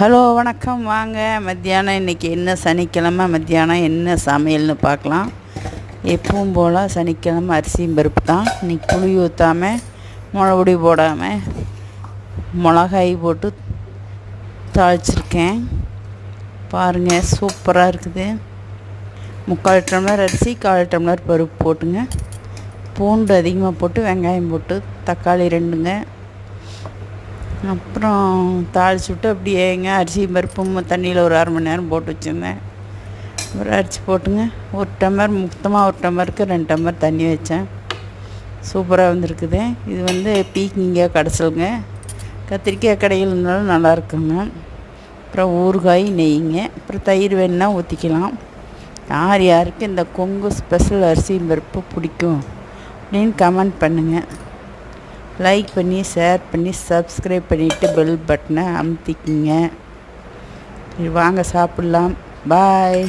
Hello வணக்கம். வாங்க மத்தியானம் இன்றைக்கி என்ன சனிக்கிழமை மத்தியானம் என்ன சமையல்னு பார்க்கலாம். எப்பவும் போல் சனிக்கிழமை அரிசியும் பருப்பு தான். இன்றைக்கி புளி ஊற்றாமல் மிளகுடி போடாமல் மிளகாய் போட்டு தாளிச்சிருக்கேன். பாருங்கள், சூப்பராக இருக்குது. 3/4 டம்ளர் அரிசி 1/4 டம்ளர் பருப்பு போட்டுங்க. பூண்டு அதிகமாக போட்டு வெங்காயம் போட்டு தக்காளி 2ங்க. அப்புறம் தாளிச்சு விட்டு அப்படியேங்க அரிசி பருப்பும் தண்ணியில் ஒரு 1/2 மணி நேரம் போட்டு வச்சுருந்தேன். அப்புறம் அரிசி போட்டுங்க. 1 டம்ளர் மொத்தமாக 1 டம்ளருக்கு 2 டம்ளர் தண்ணி வச்சேன். சூப்பராக வந்திருக்குது. இது பீக்கிங்காக கடைசலுங்க. கத்திரிக்காய் கடையில் இருந்தாலும் நல்லாயிருக்குங்க. அப்புறம் ஊறுகாய் நெய்ங்க. அப்புறம் தயிர் வேணுன்னா ஊற்றிக்கலாம். யார் யாருக்கு இந்த கொங்கு ஸ்பெஷல் அரிசி பருப்பு பிடிக்கும் அப்படின்னு கமெண்ட் பண்ணுங்கள். லைக் பண்ணி ஷேர் பண்ணி சப்ஸ்கிரைப் பண்ணிவிட்டு பெல் பட்டனை அமுத்திக்கிங்க. வாங்க சாப்பிட்லாம். பாய்.